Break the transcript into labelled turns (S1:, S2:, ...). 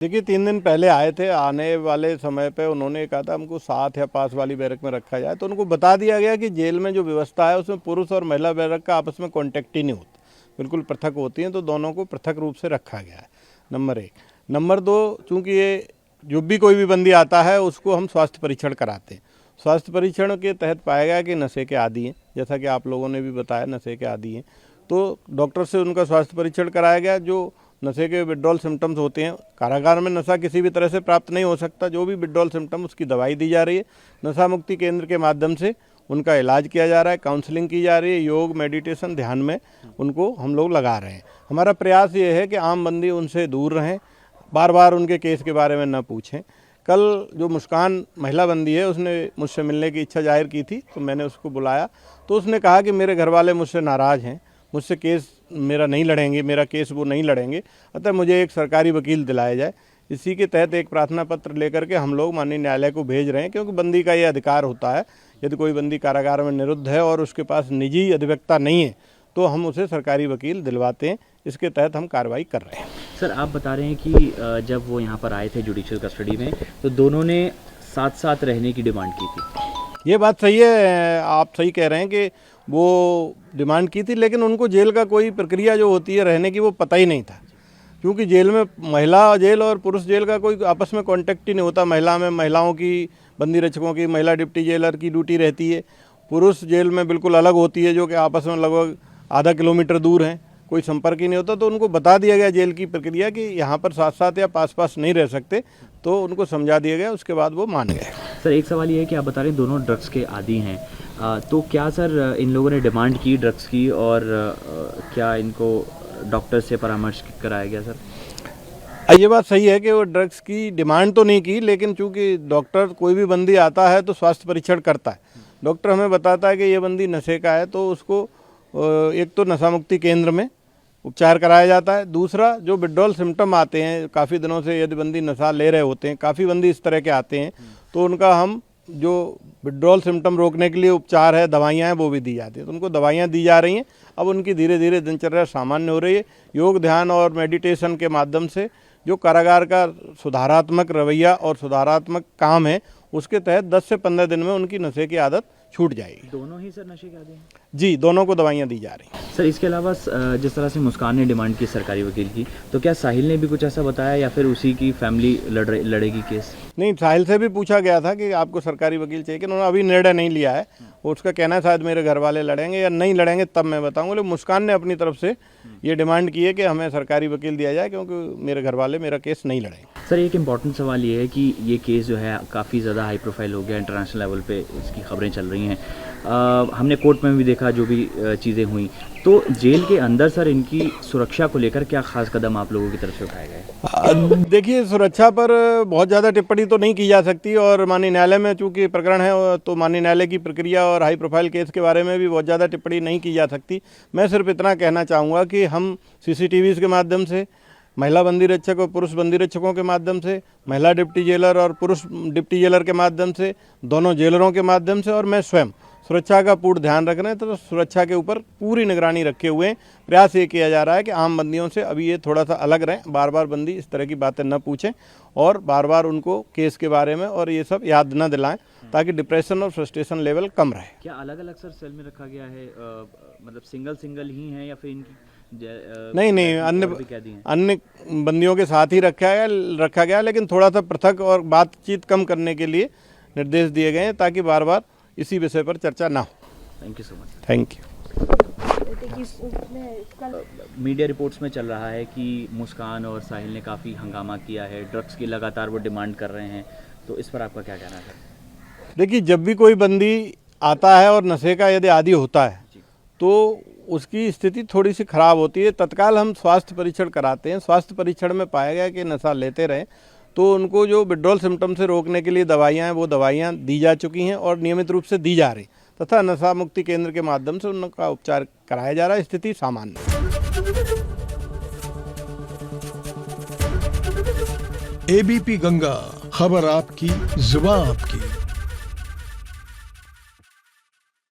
S1: देखिए 3 दिन पहले आए थे, आने वाले समय पे उन्होंने कहा था हमको साथ या पास वाली बैरक में रखा जाए, तो उनको बता दिया गया कि जेल में जो व्यवस्था है उसमें पुरुष और महिला बैरक का आपस में कॉन्टेक्ट ही नहीं होता, बिल्कुल पृथक होती हैं, तो दोनों को पृथक रूप से रखा गया है। नंबर 1। नंबर 2, चूँकि ये जो भी कोई भी बंदी आता है उसको हम स्वास्थ्य परीक्षण कराते हैं। स्वास्थ्य परीक्षण के तहत पाया गया कि नशे के आदी हैं, जैसा कि आप लोगों ने भी बताया नशे के आदी हैं, तो डॉक्टर से उनका स्वास्थ्य परीक्षण कराया गया। जो नशे के विड्रॉल सिम्टम्स होते हैं, कारागार में नशा किसी भी तरह से प्राप्त नहीं हो सकता, जो भी विड्रॉल सिम्टम उसकी दवाई दी जा रही है। नशा मुक्ति केंद्र के माध्यम से उनका इलाज किया जा रहा है, काउंसलिंग की जा रही है, योग मेडिटेशन ध्यान में उनको हम लोग लगा रहे हैं। हमारा प्रयास ये है कि आम बंदी उनसे दूर रहें, बार बार उनके केस के बारे में न पूछें। कल जो मुस्कान महिला बंदी है उसने मुझसे मिलने की इच्छा जाहिर की थी, तो मैंने उसको बुलाया, तो उसने कहा कि मेरे घर वाले मुझसे नाराज़ हैं, मुझसे केस मेरा नहीं लड़ेंगे, मेरा केस वो नहीं लड़ेंगे, अतः मुझे एक सरकारी वकील दिलाया जाए। इसी के तहत एक प्रार्थना पत्र लेकर के हम लोग माननीय न्यायालय को भेज रहे हैं, क्योंकि बंदी का ये अधिकार होता है। यदि कोई बंदी कारागार में निरुद्ध है और उसके पास निजी अधिवक्ता नहीं है तो हम उसे सरकारी वकील दिलवाते हैं। इसके तहत हम कार्रवाई कर रहे हैं।
S2: सर, आप बता रहे हैं कि जब वो यहाँ पर आए थे जुडिशियल कस्टडी में, तो दोनों ने साथ साथ रहने की डिमांड की थी।
S1: ये बात सही है, आप सही कह रहे हैं कि वो डिमांड की थी, लेकिन उनको जेल का कोई प्रक्रिया जो होती है रहने की वो पता ही नहीं था, क्योंकि जेल में महिला जेल और पुरुष जेल का कोई आपस में कांटेक्ट ही नहीं होता। महिला में महिलाओं की, बंदी रक्षकों की, महिला डिप्टी जेलर की ड्यूटी रहती है। पुरुष जेल में बिल्कुल अलग होती है, जो कि आपस में लगभग आधा किलोमीटर दूर हैं, कोई संपर्क ही नहीं होता। तो उनको बता दिया गया जेल की प्रक्रिया कि यहाँ पर साथ साथ या पास पास नहीं रह सकते, तो उनको समझा दिया गया, उसके बाद वो मान गए।
S2: सर, एक सवाल ये है कि आप बता रहे हैं दोनों ड्रग्स के आदी हैं, तो क्या सर इन लोगों ने डिमांड की ड्रग्स की, और क्या इनको डॉक्टर से परामर्श कराया गया? सर,
S1: ये बात सही है कि वो ड्रग्स की डिमांड तो नहीं की, लेकिन चूंकि डॉक्टर कोई भी बंदी आता है तो स्वास्थ्य परीक्षण करता है। डॉक्टर हमें बताता है कि ये बंदी नशे का है, तो उसको एक तो नशा मुक्ति केंद्र में उपचार कराया जाता है। दूसरा, जो विड्रॉल सिम्टम आते हैं काफ़ी दिनों से, यदि बंदी नशा ले रहे होते हैं, काफ़ी बंदी इस तरह के आते हैं, तो उनका हम जो विड्रॉल सिम्टम रोकने के लिए उपचार है, दवाइयाँ हैं, वो भी दी जाती हैं। तो उनको दवाइयाँ दी जा रही हैं। अब उनकी धीरे धीरे दिनचर्या सामान्य हो रही है। योग, ध्यान और मेडिटेशन के माध्यम से जो कारागार का सुधारात्मक रवैया और सुधारात्मक काम है, उसके तहत 10 से 15 दिन में उनकी नशे की आदत छूट जाएगी।
S2: दोनों ही सर नशे के आदी हैं?
S1: जी, दोनों को दवाइयाँ दी जा रही हैं।
S2: सर, इसके अलावा जिस तरह से मुस्कान ने डिमांड की सरकारी वकील की, तो क्या साहिल ने भी कुछ ऐसा बताया, या फिर उसी की फैमिली लड़ेगी केस?
S1: नहीं, साहिल से भी पूछा गया था कि आपको सरकारी वकील चाहिए, कि उन्होंने अभी निर्णय नहीं लिया है। उसका कहना है शायद मेरे घर वाले लड़ेंगे या नहीं लड़ेंगे तब मैं बताऊंगा, लेकिन मुस्कान ने अपनी तरफ से ये डिमांड की है कि हमें सरकारी वकील दिया जाए, क्योंकि मेरे घर वाले मेरा केस नहीं लड़ेंगे।
S2: सर, एक इम्पॉर्टेंट सवाल ये है कि ये केस जो है काफ़ी ज़्यादा हाई प्रोफाइल हो गया, इंटरनेशनल लेवल पे इसकी खबरें चल रही हैं। हमने कोर्ट में भी देखा जो भी चीज़ें हुई, तो जेल के अंदर सर इनकी सुरक्षा को लेकर क्या खास कदम आप लोगों की तरफ से उठाए गए?
S1: देखिए, सुरक्षा पर बहुत ज़्यादा टिप्पणी तो नहीं की जा सकती, और माननीय न्यायालय में चूँकि प्रकरण है तो माननीय न्यायालय की प्रक्रिया और हाई प्रोफाइल केस के बारे में भी बहुत ज़्यादा टिप्पणी नहीं की जा सकती। मैं सिर्फ इतना कहना चाहूँगा कि हम CCTVs के माध्यम से, महिला बंदी रक्षक और पुरुष बंदी रक्षकों के माध्यम से, महिला डिप्टी जेलर और पुरुष डिप्टी जेलर के माध्यम से, दोनों जेलरों के माध्यम से, और मैं स्वयं सुरक्षा का पूर्ण ध्यान रख रहे हैं। तो सुरक्षा के ऊपर पूरी निगरानी रखे हुए हैं। प्रयास ये किया जा रहा है कि आम बंदियों से अभी ये थोड़ा सा अलग रहें, बार बार बंदी इस तरह की बातें न पूछें और बार बार उनको केस के बारे में और ये सब याद न दिलाएं, ताकि डिप्रेशन और फ्रस्ट्रेशन लेवल कम रहे।
S2: क्या अलग अलग सर सेल में रखा गया है, मतलब सिंगल ही है, या फिर इनकी
S1: नहीं, अन्य बंदियों के साथ ही रखा गया, लेकिन थोड़ा सा पृथक और बातचीत कम करने के लिए निर्देश दिए गए हैं, ताकि बार बार इसी विषय पर चर्चा ना हो।
S2: Thank you so much.
S1: Thank you.
S2: Media reports में चल रहा है कि मुस्कान और साहिल ने काफ़ी हंगामा किया है, ड्रग्स की लगातार वो डिमांड कर रहे हैं, तो इस पर आपका क्या कहना है सर?
S1: देखिए, जब भी कोई बंदी आता है और नशे का यदि आदी होता है तो उसकी स्थिति थोड़ी सी खराब होती है। तत्काल हम स्वास्थ्य परीक्षण कराते हैं। स्वास्थ्य परीक्षण में पाया गया कि नशा लेते रहे, तो उनको जो विड्रॉल सिम्टम से रोकने के लिए दवाइयाँ हैं, वो दवाइयाँ दी जा चुकी हैं और नियमित रूप से दी जा रही, तथा नशा मुक्ति केंद्र के माध्यम से उनका उपचार कराया जा रहा है। स्थिति सामान्य है।
S3: ABP गंगा, खबर आपकी, जुबान आपकी।